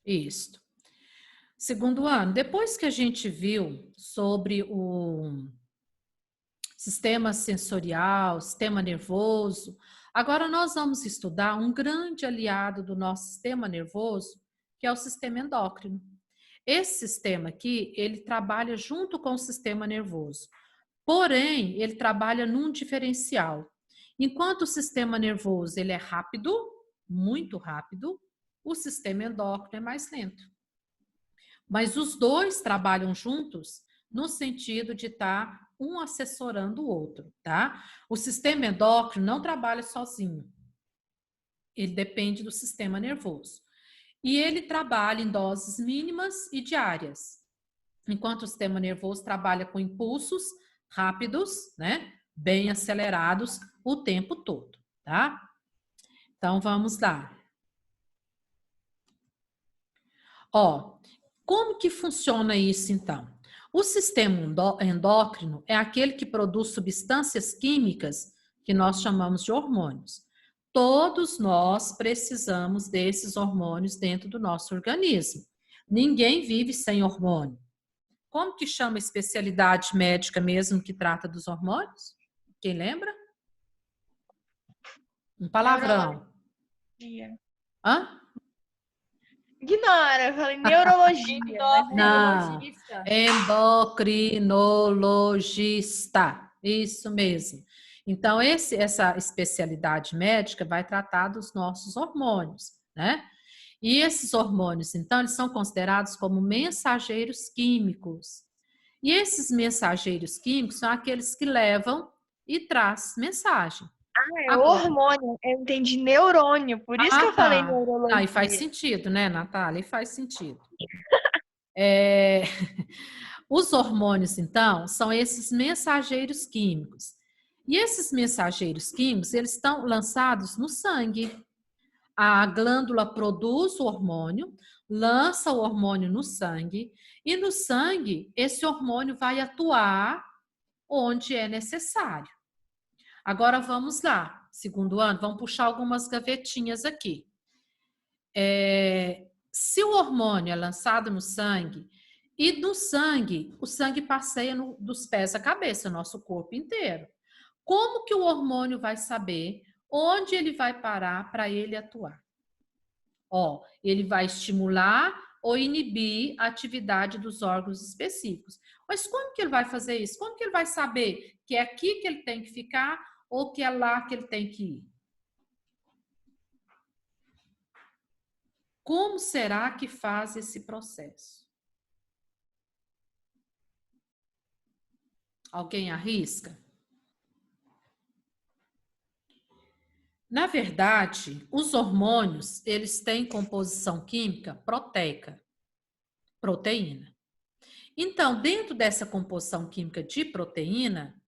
Isso. Segundo ano, depois que a gente viu sobre o sistema sensorial, sistema nervoso, agora nós vamos estudar um grande aliado do nosso sistema nervoso, que é o sistema endócrino. Esse sistema aqui, ele trabalha junto com o sistema nervoso. Porém, ele trabalha num diferencial. Enquanto o sistema nervoso ele é rápido, muito rápido, o sistema endócrino é mais lento. Mas os dois trabalham juntos no sentido de estar um assessorando o outro, tá? O sistema endócrino não trabalha sozinho. Ele depende do sistema nervoso. E ele trabalha em doses mínimas e diárias. Enquanto o sistema nervoso trabalha com impulsos rápidos, né? Bem acelerados o tempo todo, tá? Então vamos lá. Ó, como que funciona isso então? O sistema endócrino é aquele que produz substâncias químicas que nós chamamos de hormônios. Todos nós precisamos desses hormônios dentro do nosso organismo. Ninguém vive sem hormônio. Como que chama a especialidade médica mesmo que trata dos hormônios? Quem lembra? Um palavrão. Neurologia. Hã? Ignora, eu falei neurologia. Não, endocrinologista. Isso mesmo. Então, essa especialidade médica vai tratar dos nossos hormônios, né? E esses hormônios, então, eles são considerados como mensageiros químicos. E esses mensageiros químicos são aqueles que levam e traz mensagem. É hormônio, eu entendi neurônio, por isso que eu falei Tá. Ah, e faz neurologia. sentido, né, Natália? E faz sentido. Os hormônios, então, são esses mensageiros químicos. E esses mensageiros químicos, eles estão lançados no sangue. A glândula produz o hormônio, lança o hormônio no sangue, e no sangue, esse hormônio vai atuar onde é necessário. Agora vamos lá, segundo ano, vamos puxar algumas gavetinhas aqui. Se o hormônio é lançado no sangue, e no sangue, o sangue passeia dos pés à cabeça, nosso corpo inteiro. Como que o hormônio vai saber onde ele vai parar para ele atuar? Ó, ele vai estimular ou inibir a atividade dos órgãos específicos. Mas como que ele vai fazer isso? Como que ele vai saber que é aqui que ele tem que ficar ou que é lá que ele tem que ir? Como será que faz esse processo? Alguém arrisca? Na verdade, os hormônios, eles têm composição química proteica, proteína. Então, dentro dessa composição química de proteína,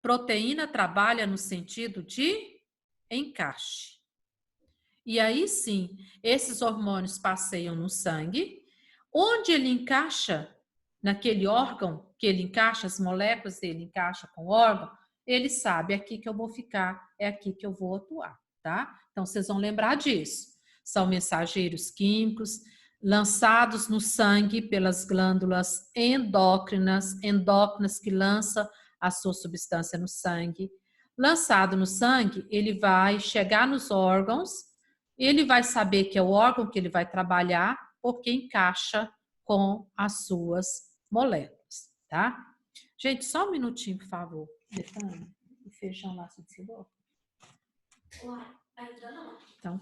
proteína trabalha no sentido de encaixe. E aí sim, esses hormônios passeiam no sangue, onde ele encaixa naquele órgão, que ele encaixa, as moléculas dele encaixam com o órgão, ele sabe, é aqui que eu vou ficar, é aqui que eu vou atuar, tá? Então, vocês vão lembrar disso. São mensageiros químicos lançados no sangue pelas glândulas endócrinas que lançam a sua substância no sangue. Lançado no sangue, ele vai chegar nos órgãos, ele vai saber que é o órgão que ele vai trabalhar, porque encaixa com as suas moléculas, tá? Gente, só um minutinho, por favor. Betânia, o feijão lá se desligou? Então,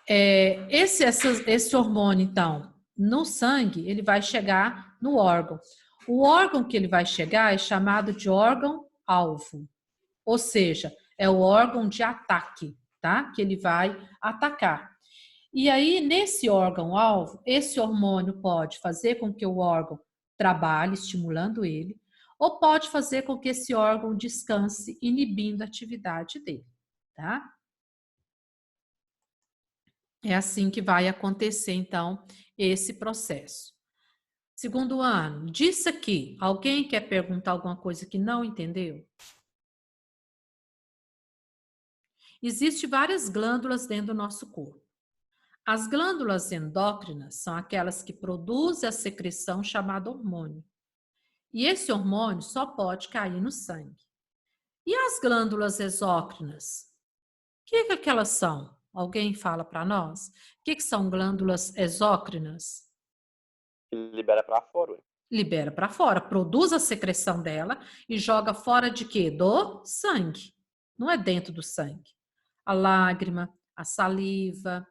esse hormônio, então, no sangue, ele vai chegar no órgão. O órgão que ele vai chegar é chamado de órgão-alvo, ou seja, é o órgão de ataque, tá? Que ele vai atacar. E aí, nesse órgão-alvo, esse hormônio pode fazer com que o órgão trabalhe, estimulando ele, ou pode fazer com que esse órgão descanse, inibindo a atividade dele, tá? É assim que vai acontecer, então, esse processo. Segundo ano, disso aqui, alguém quer perguntar alguma coisa que não entendeu? Existem várias glândulas dentro do nosso corpo. As glândulas endócrinas são aquelas que produzem a secreção chamada hormônio. E esse hormônio só pode cair no sangue. E as glândulas exócrinas? O que elas são? Alguém fala para nós? O que são glândulas exócrinas? Libera para fora. Libera para fora, produz a secreção dela e joga fora de quê? Do sangue. Não é dentro do sangue. A lágrima, a saliva,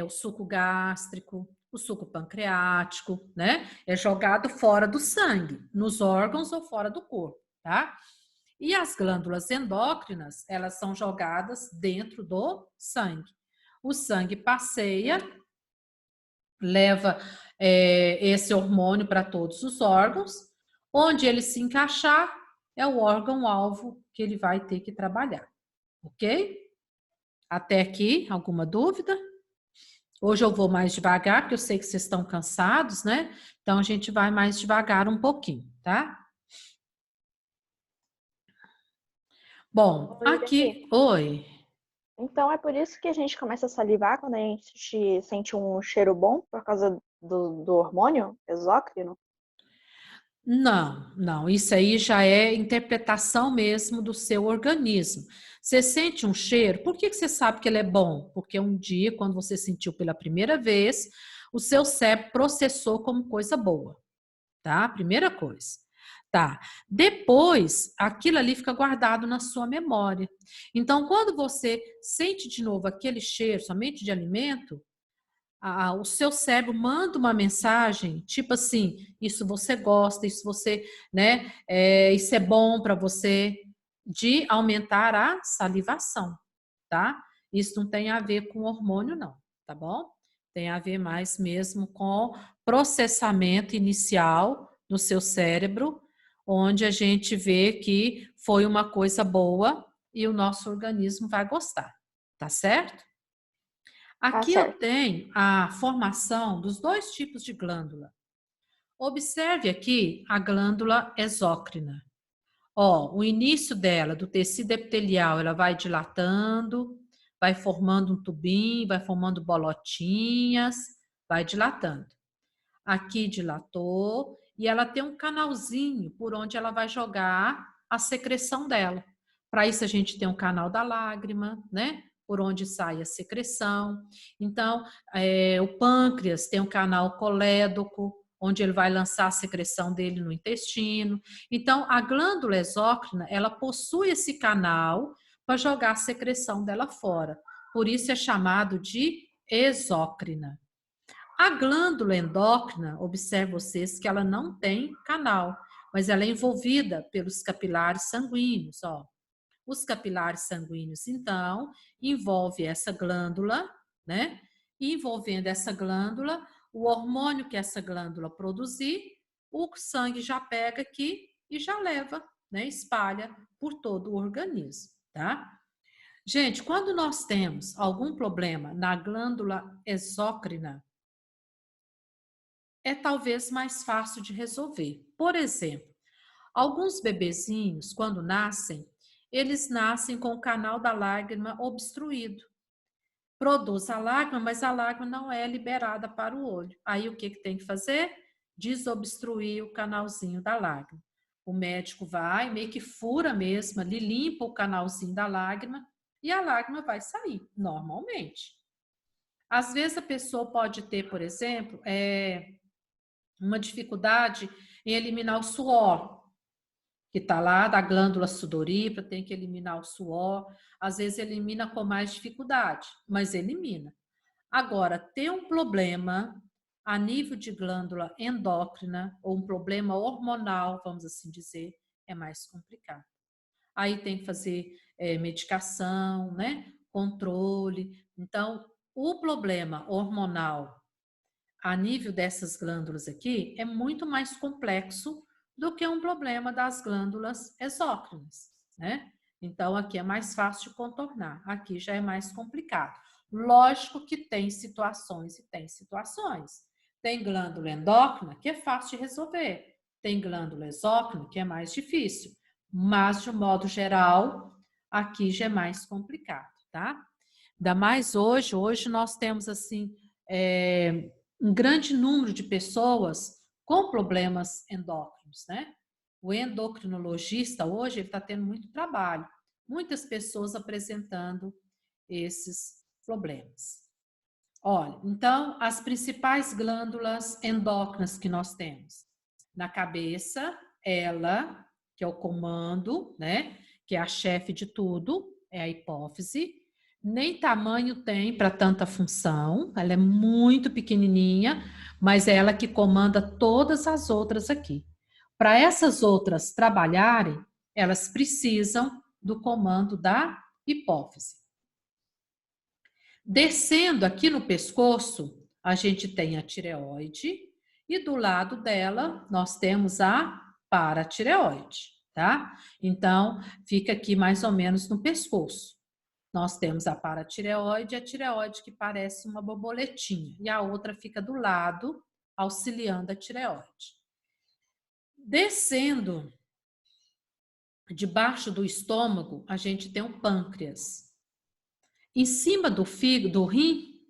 o suco gástrico, o suco pancreático, né? É jogado fora do sangue, nos órgãos ou fora do corpo, tá? E as glândulas endócrinas, elas são jogadas dentro do sangue. O sangue passeia, leva esse hormônio para todos os órgãos. Onde ele se encaixar, é o órgão-alvo que ele vai ter que trabalhar. Ok? Até aqui, alguma dúvida? Hoje eu vou mais devagar, porque eu sei que vocês estão cansados, né? Então, a gente vai mais devagar um pouquinho, tá? Bom, Oi, aqui... Oi. Então, é por isso que a gente começa a salivar quando a gente sente um cheiro bom, por causa do hormônio exócrino? Não, isso aí já é interpretação mesmo do seu organismo. Você sente um cheiro, por que você sabe que ele é bom? Porque um dia, quando você sentiu pela primeira vez, o seu cérebro processou como coisa boa, tá? Primeira coisa. Tá. Depois, aquilo ali fica guardado na sua memória. Então, quando você sente de novo aquele cheiro, somente de alimento, o seu cérebro manda uma mensagem, tipo assim, isso você gosta, isso você, né, isso é bom para você, de aumentar a salivação, tá? Isso não tem a ver com hormônio, não, tá bom? Tem a ver mais mesmo com processamento inicial no seu cérebro, onde a gente vê que foi uma coisa boa e o nosso organismo vai gostar, tá certo? Aqui eu tenho a formação dos dois tipos de glândula. Observe aqui a glândula exócrina. Ó, o início dela, do tecido epitelial, ela vai dilatando, vai formando um tubinho, vai formando bolotinhas, vai dilatando. Aqui dilatou e ela tem um canalzinho por onde ela vai jogar a secreção dela. Para isso a gente tem um canal da lágrima, né? Por onde sai a secreção. Então, o pâncreas tem um canal colédoco, onde ele vai lançar a secreção dele no intestino. Então, a glândula exócrina, ela possui esse canal para jogar a secreção dela fora. Por isso é chamado de exócrina. A glândula endócrina, observe vocês que ela não tem canal, mas ela é envolvida pelos capilares sanguíneos, ó. Os capilares sanguíneos, então, envolve essa glândula, né? E envolvendo essa glândula, o hormônio que essa glândula produzir, o sangue já pega aqui e já leva, né? Espalha por todo o organismo, tá? Gente, quando nós temos algum problema na glândula exócrina, é talvez mais fácil de resolver. Por exemplo, alguns bebezinhos, quando nascem, eles nascem com o canal da lágrima obstruído. Produz a lágrima, mas a lágrima não é liberada para o olho. Aí o que tem que fazer? Desobstruir o canalzinho da lágrima. O médico vai, meio que fura mesmo, ali limpa o canalzinho da lágrima e a lágrima vai sair, normalmente. Às vezes a pessoa pode ter, por exemplo, uma dificuldade em eliminar o suor, que está lá da glândula sudorípara, tem que eliminar o suor. Às vezes elimina com mais dificuldade, mas elimina. Agora, ter um problema a nível de glândula endócrina, ou um problema hormonal, vamos assim dizer, é mais complicado. Aí tem que fazer medicação, né? Controle. Então, o problema hormonal a nível dessas glândulas aqui é muito mais complexo do que um problema das glândulas exócrinas, né? Então, aqui é mais fácil de contornar, aqui já é mais complicado. Lógico que tem situações e tem situações. Tem glândula endócrina que é fácil de resolver, tem glândula exócrina que é mais difícil, mas de um modo geral, aqui já é mais complicado, tá? Ainda mais hoje nós temos assim um grande número de pessoas com problemas endócrinos, né? O endocrinologista hoje ele está tendo muito trabalho, muitas pessoas apresentando esses problemas. Olha, então, as principais glândulas endócrinas que nós temos na cabeça, ela, que é o comando, né? Que é a chefe de tudo, é a hipófise. Nem tamanho tem para tanta função, ela é muito pequenininha, mas é ela que comanda todas as outras aqui. Para essas outras trabalharem, elas precisam do comando da hipófise. Descendo aqui no pescoço, a gente tem a tireoide e do lado dela nós temos a paratireoide, tá? Então, fica aqui mais ou menos no pescoço. Nós temos a paratireoide e a tireoide que parece uma borboletinha e a outra fica do lado, auxiliando a tireoide. Descendo, debaixo do estômago, a gente tem o pâncreas. Em cima do fígado, do rim,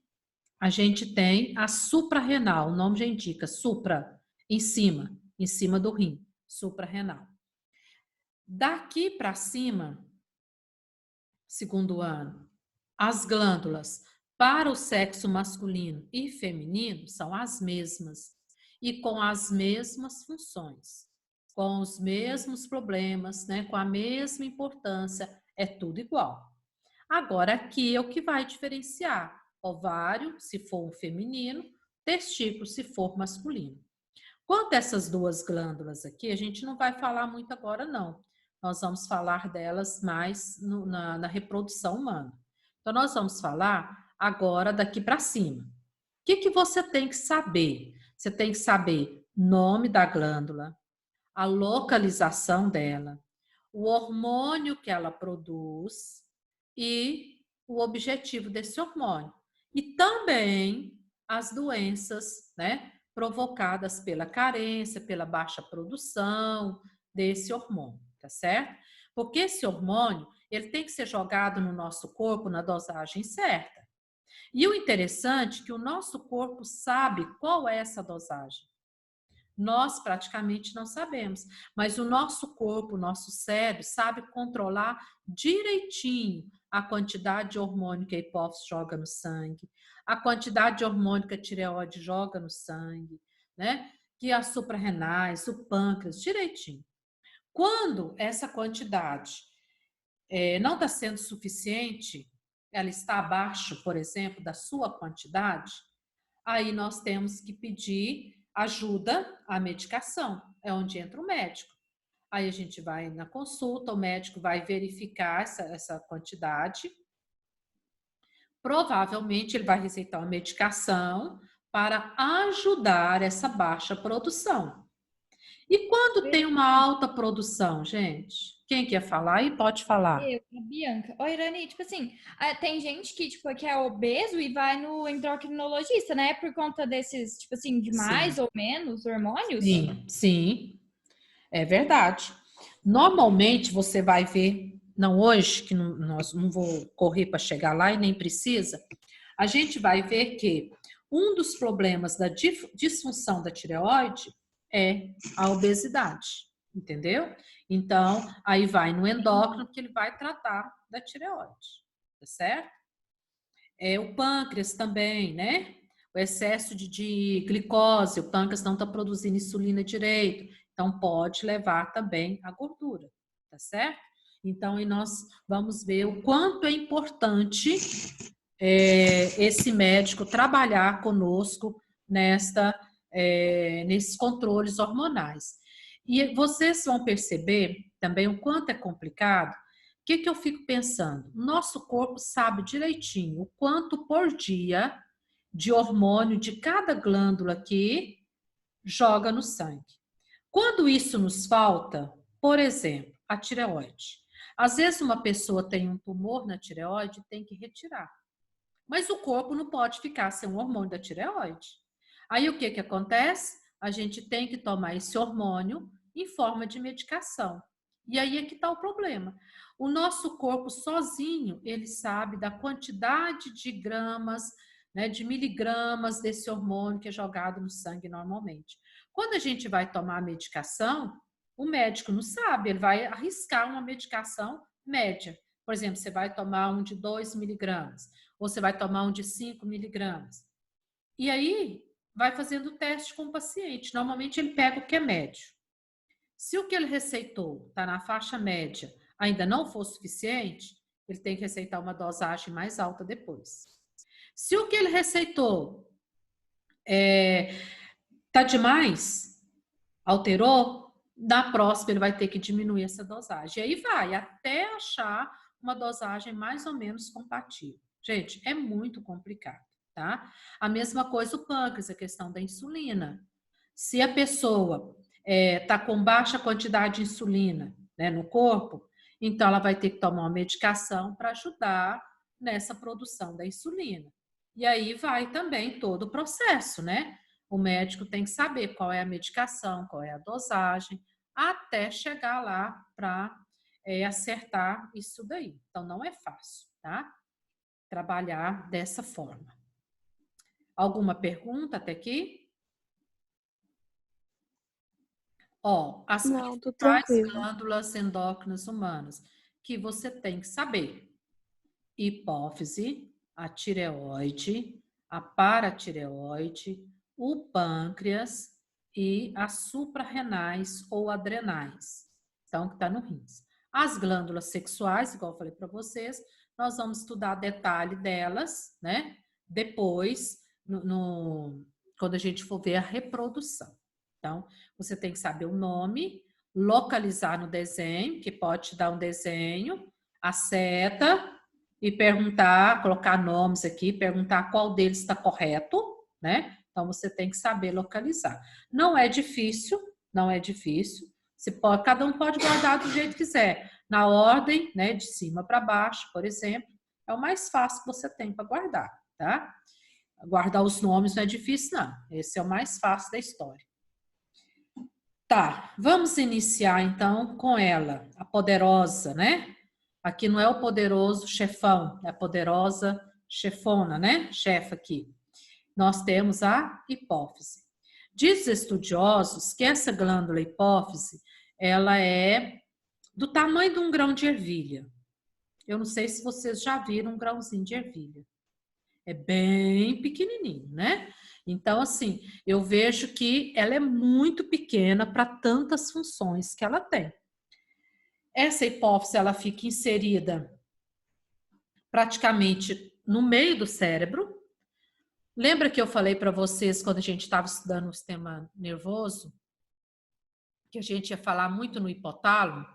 a gente tem a suprarrenal, o nome já indica, supra, em cima do rim, suprarrenal. Daqui para cima, segundo ano, as glândulas para o sexo masculino e feminino são as mesmas e com as mesmas funções, com os mesmos problemas, né, com a mesma importância, é tudo igual. Agora, aqui é o que vai diferenciar: ovário, se for um feminino, testículo, se for masculino. Quanto a essas duas glândulas aqui, a gente não vai falar muito agora, não. Nós vamos falar delas mais na reprodução humana. Então, nós vamos falar agora daqui para cima. O que você tem que saber? Você tem que saber o nome da glândula, a localização dela, o hormônio que ela produz e o objetivo desse hormônio. E também as doenças, né, provocadas pela carência, pela baixa produção desse hormônio, tá certo? Porque esse hormônio, ele tem que ser jogado no nosso corpo na dosagem certa. E o interessante é que o nosso corpo sabe qual é essa dosagem. Nós praticamente não sabemos, mas o nosso corpo, o nosso cérebro sabe controlar direitinho a quantidade de hormônio que a hipófise joga no sangue, a quantidade de hormônio que a tireoide joga no sangue, né? Que as suprarrenais, o pâncreas, direitinho. Quando essa quantidade não está sendo suficiente, ela está abaixo, por exemplo, da sua quantidade, aí nós temos que pedir ajuda à medicação, é onde entra o médico. Aí a gente vai na consulta, o médico vai verificar essa quantidade. Provavelmente ele vai receitar uma medicação para ajudar essa baixa produção. E quando tem uma alta produção, gente? Quem quer falar e pode falar? Eu, a Bianca. Oi, Irani, tipo assim, tem gente que, tipo, que é obeso e vai no endocrinologista, né? Por conta desses, tipo assim, de mais ou menos hormônios? Sim, é verdade. Normalmente você vai ver, não hoje, que nós não vou correr para chegar lá e nem precisa, a gente vai ver que um dos problemas da disfunção da tireoide é a obesidade, entendeu? Então, aí vai no endócrino que ele vai tratar da tireoide, tá certo? O pâncreas também, né? O excesso de glicose, o pâncreas não está produzindo insulina direito, então pode levar também à gordura, tá certo? Então, e nós vamos ver o quanto é importante esse médico trabalhar conosco nesses controles hormonais. E vocês vão perceber também o quanto é complicado. O que eu fico pensando? Nosso corpo sabe direitinho o quanto por dia de hormônio de cada glândula que joga no sangue. Quando isso nos falta, por exemplo, a tireoide. Às vezes uma pessoa tem um tumor na tireoide e tem que retirar. Mas o corpo não pode ficar sem um hormônio da tireoide. Aí o que acontece? A gente tem que tomar esse hormônio em forma de medicação. E aí é que está o problema. O nosso corpo sozinho, ele sabe da quantidade de gramas né, de miligramas desse hormônio que é jogado no sangue normalmente. Quando a gente vai tomar a medicação, o médico não sabe, ele vai arriscar uma medicação média. Por exemplo, você vai tomar um de 2 miligramas, ou você vai tomar um de 5 miligramas. E aí, vai fazendo o teste com o paciente. Normalmente, ele pega o que é médio. Se o que ele receitou está na faixa média, ainda não for suficiente, ele tem que receitar uma dosagem mais alta depois. Se o que ele receitou está demais, alterou, na próxima ele vai ter que diminuir essa dosagem. E aí vai até achar uma dosagem mais ou menos compatível. Gente, é muito complicado, tá? A mesma coisa o pâncreas, a questão da insulina. Se a pessoa está com baixa quantidade de insulina, né, no corpo, então ela vai ter que tomar uma medicação para ajudar nessa produção da insulina. E aí vai também todo o processo, né? O médico tem que saber qual é a medicação, qual é a dosagem, até chegar lá para acertar isso daí. Então, não é fácil, tá? Trabalhar dessa forma. Alguma pergunta até aqui? Ó, as Não, tô principais tranquilo. glândulas endócrinas humanas que você tem que saber: hipófise, a tireoide, a paratireoide, o pâncreas e as suprarrenais ou adrenais. Então, que está no rins. As glândulas sexuais, igual eu falei para vocês, nós vamos estudar detalhe delas, né? Depois, quando a gente for ver a reprodução. Então, você tem que saber o nome, localizar no desenho, que pode te dar um desenho, a seta, e perguntar, colocar nomes aqui, perguntar qual deles está correto, né? Então, você tem que saber localizar. Não é difícil, não é difícil. Cada um pode guardar do jeito que quiser. Na ordem, né, de cima para baixo, por exemplo, é o mais fácil que você tem para guardar, tá? Guardar os nomes não é difícil, não. Esse é o mais fácil da história. Tá, vamos iniciar então com ela, a poderosa, né? Aqui não é o poderoso chefão, é a poderosa chefona, né? Chefa aqui. Nós temos a hipófise. Diz os estudiosos que essa glândula hipófise, ela é do tamanho de um grão de ervilha. Eu não sei se vocês já viram um grãozinho de ervilha. É bem pequenininho, né? Então, assim, eu vejo que ela é muito pequena para tantas funções que ela tem. Essa hipófise, ela fica inserida praticamente no meio do cérebro. Lembra que eu falei para vocês, quando a gente estava estudando o sistema nervoso, que a gente ia falar muito no hipotálamo?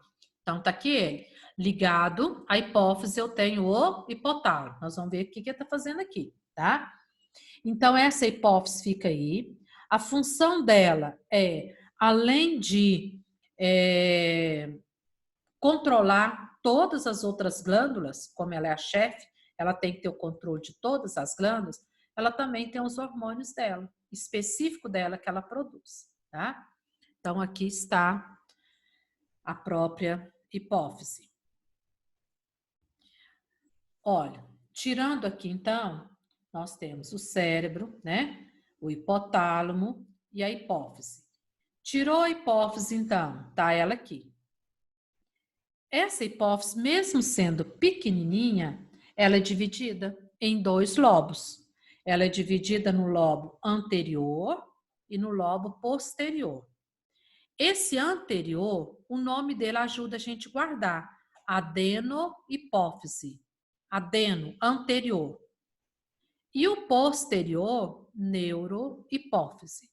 Então, tá aqui ele. Ligado à hipófise, eu tenho o hipotálamo. Nós vamos ver o que ele está fazendo aqui, tá? Então, essa hipófise fica aí. A função dela é, além de controlar todas as outras glândulas, como ela é a chefe, ela tem que ter o controle de todas as glândulas, ela também tem os hormônios dela, específico dela que ela produz, tá? Então, aqui está a própria hipófise. Olha, tirando aqui, então, nós temos o cérebro, né? O hipotálamo e a hipófise. Tirou a hipófise, então, tá ela aqui. Essa hipófise, mesmo sendo pequenininha, ela é dividida em 2 lobos. Ela é dividida no lobo anterior e no lobo posterior. Esse anterior, o nome dele ajuda a gente a guardar. Adenohipófise. Adeno, anterior. E o posterior, neurohipófise.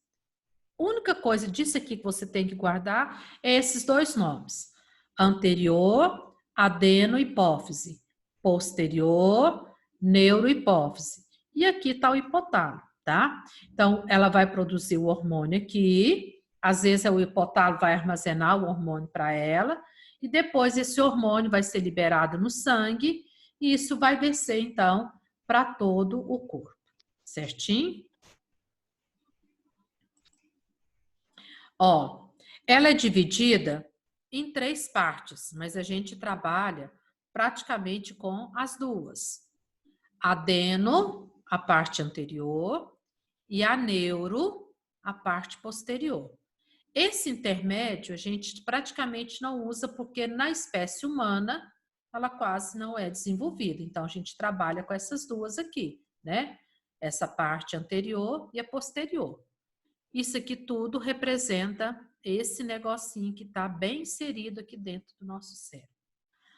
A única coisa disso aqui que você tem que guardar é esses 2 nomes. Anterior, adenohipófise. Posterior, neurohipófise. E aqui está o hipotálamo, tá? Então, ela vai produzir o hormônio aqui. Às vezes, o hipotálamo vai armazenar o hormônio para ela. E depois, esse hormônio vai ser liberado no sangue. E isso vai descer, então, para todo o corpo. Certinho? Ó, ela é dividida em 3 partes, mas a gente trabalha praticamente com as 2. a parte anterior, e a neuro, a parte posterior. Esse intermédio a gente praticamente não usa porque na espécie humana ela quase não é desenvolvida. Então a gente trabalha com essas duas aqui, né? Essa parte anterior e a posterior. Isso aqui tudo representa esse negocinho que está bem inserido aqui dentro do nosso cérebro.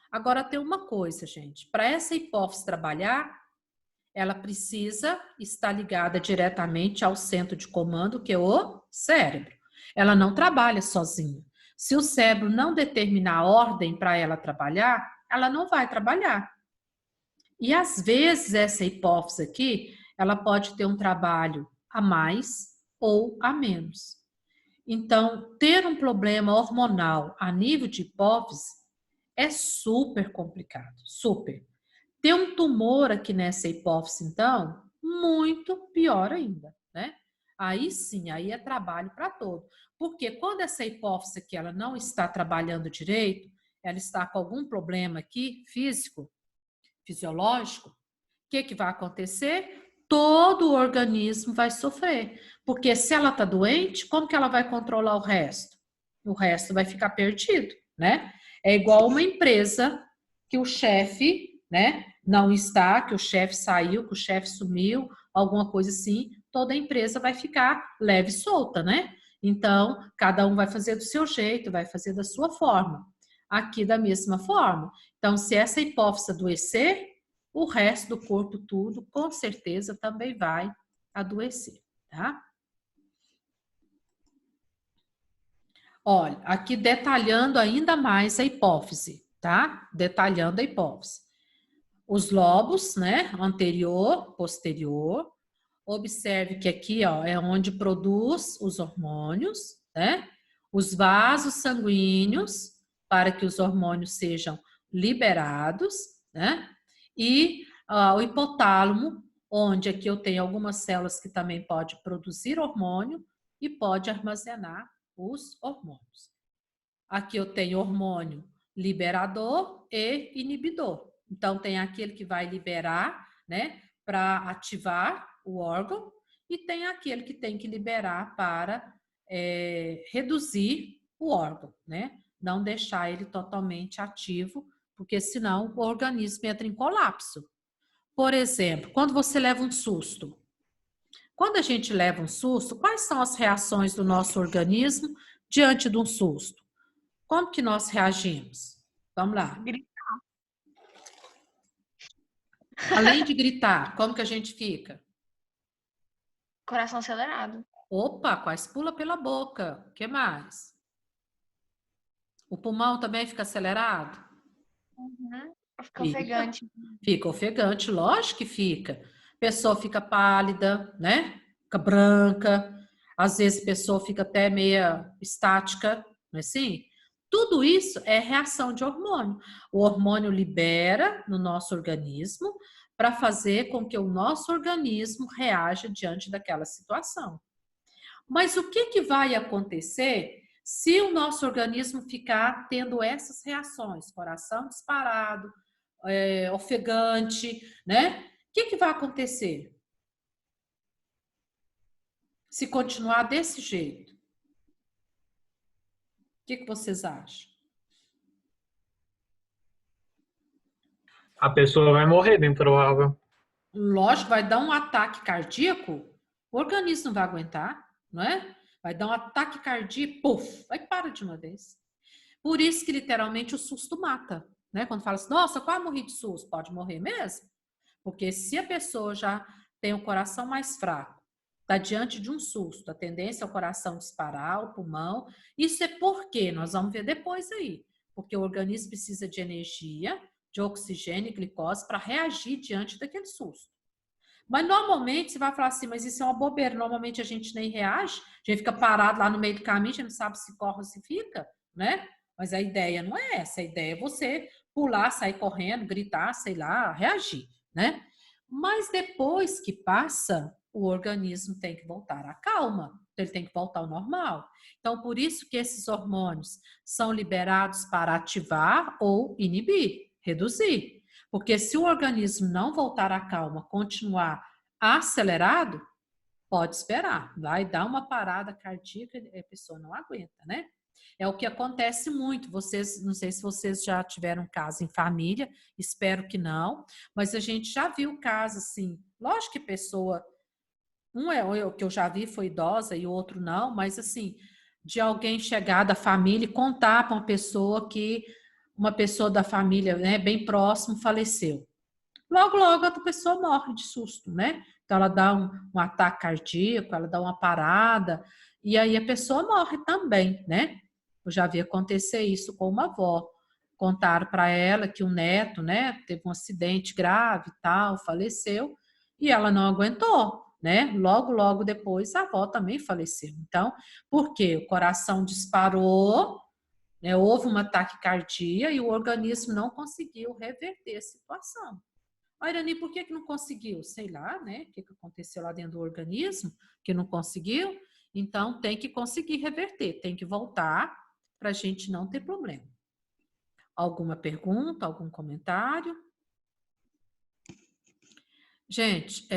Agora tem uma coisa, gente. Para essa hipófise trabalhar, ela precisa estar ligada diretamente ao centro de comando, que é o cérebro. Ela não trabalha sozinha. Se o cérebro não determinar a ordem para ela trabalhar, ela não vai trabalhar. E às vezes essa hipófise aqui, ela pode ter um trabalho a mais ou a menos. Então, ter um problema hormonal a nível de hipófise é super complicado, super. Ter um tumor aqui nessa hipófise, então, muito pior ainda, né? Aí sim, aí é trabalho para todo. Porque quando essa hipófise aqui ela não está trabalhando direito, ela está com algum problema aqui físico, fisiológico, o que vai acontecer? Todo o organismo vai sofrer. Porque se ela está doente, como que ela vai controlar o resto? O resto vai ficar perdido, né? É igual uma empresa que o chefe, né, não está, que o chefe saiu, que o chefe sumiu, alguma coisa assim, toda a empresa vai ficar leve e solta, né? Então, cada um vai fazer do seu jeito, vai fazer da sua forma. Aqui da mesma forma. Então, se essa hipófise adoecer, o resto do corpo tudo, com certeza, também vai adoecer, tá? Olha, aqui detalhando ainda mais a hipófise, tá? Detalhando a hipófise. Os lobos, né? Anterior, posterior. Observe que aqui, ó, é onde produz os hormônios, né? Os vasos sanguíneos, para que os hormônios sejam liberados, né? E o hipotálamo, onde aqui eu tenho algumas células que também pode produzir hormônio e pode armazenar os hormônios. Aqui eu tenho hormônio liberador e inibidor. Então, tem aquele que vai liberar, né, para ativar o órgão, e tem aquele que tem que liberar para reduzir o órgão, né? Não deixar ele totalmente ativo, porque senão o organismo entra em colapso. Por exemplo, quando você leva um susto. Quando a gente leva um susto, quais são as reações do nosso organismo diante de um susto? Como que nós reagimos? Vamos lá. Além de gritar, como que a gente fica? Coração acelerado. Opa, quase pula pela boca. O que mais? O pulmão também fica acelerado? Uhum. Fica ofegante. Fica ofegante, lógico que fica. A pessoa fica pálida, né? Fica branca. Às vezes a pessoa fica até meia estática, não é assim? Tudo isso é reação de hormônio. O hormônio libera no nosso organismo para fazer com que o nosso organismo reaja diante daquela situação. Mas o que vai acontecer se o nosso organismo ficar tendo essas reações? Coração disparado, ofegante, né? O que vai acontecer? Se continuar desse jeito. O que vocês acham? A pessoa vai morrer dentro da água. Lógico, vai dar um ataque cardíaco, o organismo não vai aguentar, não é? Vai dar um ataque cardíaco, puf, vai para de uma vez. Por isso que literalmente o susto mata, né? Quando fala assim, nossa, quase morri de susto, pode morrer mesmo? Porque se a pessoa já tem o coração mais fraco, está diante de um susto, a tendência é o coração disparar, o pulmão, isso é porque, nós vamos ver depois aí, porque o organismo precisa de energia, de oxigênio e glicose para reagir diante daquele susto. Mas normalmente você vai falar assim, mas isso é uma bobeira, normalmente a gente nem reage, a gente fica parado lá no meio do caminho, a gente não sabe se corre ou se fica, né? Mas a ideia não é essa, a ideia é você pular, sair correndo, gritar, sei lá, reagir, né? Mas depois que passa, o organismo tem que voltar à calma, ele tem que voltar ao normal. Então, por isso que esses hormônios são liberados para ativar ou inibir, reduzir. Porque se o organismo não voltar à calma, continuar Acelerado, pode esperar. Vai dar uma parada cardíaca e a pessoa não aguenta, né? É o que acontece muito. Vocês, não sei se vocês já tiveram caso em família, espero que não, mas a gente já viu caso assim. Lógico que pessoa, o que eu já vi foi idosa e o outro não, mas assim, de alguém chegar da família e contar para uma pessoa que uma pessoa da família, né, bem próximo, faleceu. Logo, logo a outra pessoa morre de susto, né? Então ela dá um ataque cardíaco, ela dá uma parada, e aí a pessoa morre também, né? Eu já vi acontecer isso com uma avó. Contaram para ela que o neto, né, teve um acidente grave e tal, faleceu, e ela não aguentou, né? Logo, logo depois a avó também faleceu. Então, por quê? O coração disparou, né? Houve uma taquicardia e o organismo não conseguiu reverter a situação. A Irani, por que não conseguiu? Sei lá, né? O que aconteceu lá dentro do organismo que não conseguiu? Então, tem que conseguir reverter, tem que voltar para a gente não ter problema. Alguma pergunta, algum comentário? Gente,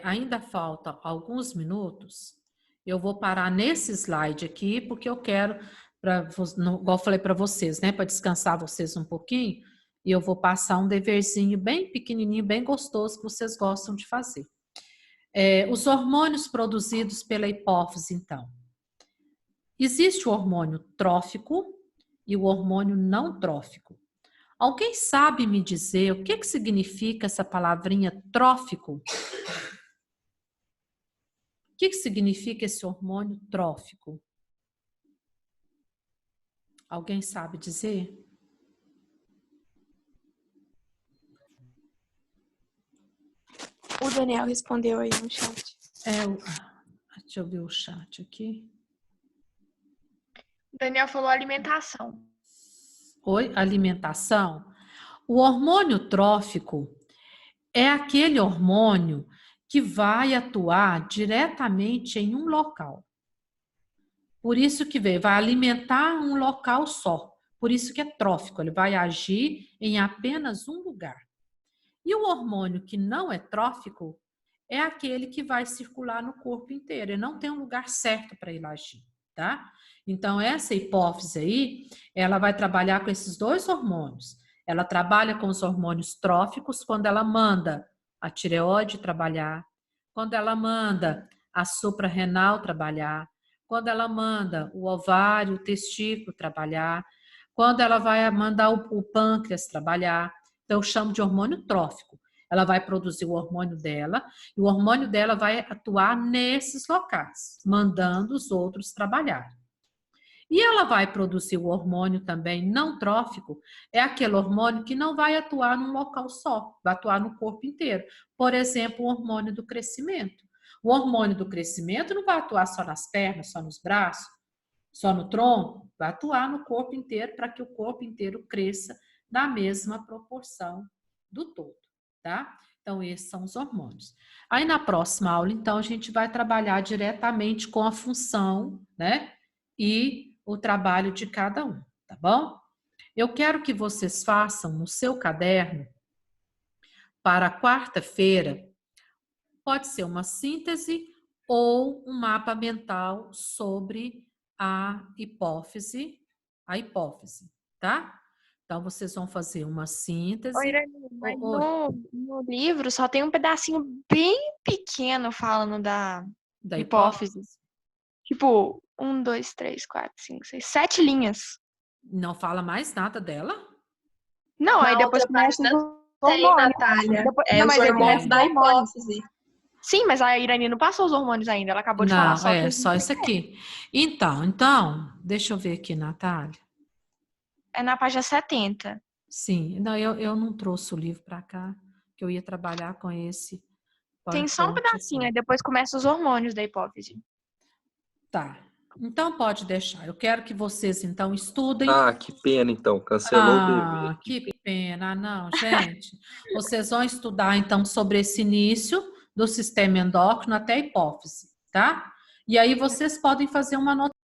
ainda falta alguns minutos. Eu vou parar nesse slide aqui, porque eu quero, igual eu falei para vocês, né? Para descansar vocês um pouquinho. E eu vou passar um deverzinho bem pequenininho, bem gostoso, que vocês gostam de fazer. Os hormônios produzidos pela hipófise, então. Existe o hormônio trófico e o hormônio não trófico. Alguém sabe me dizer o que significa essa palavrinha trófico? O que significa esse hormônio trófico? Alguém sabe dizer? O Daniel respondeu aí no chat. Deixa eu ver o chat aqui. O Daniel falou alimentação. Oi, alimentação. O hormônio trófico é aquele hormônio que vai atuar diretamente em um local. Por isso que vai alimentar um local só. Por isso que é trófico, ele vai agir em apenas um lugar. E o hormônio que não é trófico é aquele que vai circular no corpo inteiro. Ele não tem um lugar certo para ele agir, tá? Então, essa hipófise aí, ela vai trabalhar com esses dois hormônios. Ela trabalha com os hormônios tróficos quando ela manda a tireoide trabalhar, quando ela manda a suprarrenal trabalhar, quando ela manda o ovário, o testículo trabalhar, quando ela vai mandar o pâncreas trabalhar. Então, eu chamo de hormônio trófico. Ela vai produzir o hormônio dela e o hormônio dela vai atuar nesses locais, mandando os outros trabalhar. E ela vai produzir o hormônio também não trófico, é aquele hormônio que não vai atuar num local só, vai atuar no corpo inteiro. Por exemplo, o hormônio do crescimento. O hormônio do crescimento não vai atuar só nas pernas, só nos braços, só no tronco, vai atuar no corpo inteiro para que o corpo inteiro cresça na mesma proporção do todo, tá? Então, esses são os hormônios. Aí, na próxima aula, então, a gente vai trabalhar diretamente com a função, né? E o trabalho de cada um, tá bom? Eu quero que vocês façam no seu caderno, para quarta-feira, pode ser uma síntese ou um mapa mental sobre a hipófise, tá? Então, vocês vão fazer uma síntese. Oi, Irani, mas no livro só tem um pedacinho bem pequeno falando da hipófise. Tipo, 1, 2, 3, 4, 5, 6, 7 linhas. Não fala mais nada dela? Não, aí depois começa os hormônios. Natália. Os hormônios da hipófise. Sim, mas a Irani não passou os hormônios ainda, ela acabou de falar. Só isso aqui. Então, deixa eu ver aqui, Natália. É na página 70. Sim, não, eu não trouxe o livro para cá, que eu ia trabalhar com esse. Tem só um pedacinho, aí depois começa os hormônios da hipófise. Tá. Então pode deixar. Eu quero que vocês então estudem. Ah, que pena então, cancelou o dever. Que pena, não, gente. Vocês vão estudar então sobre esse início do sistema endócrino até a hipófise, tá? E aí vocês podem fazer uma anotação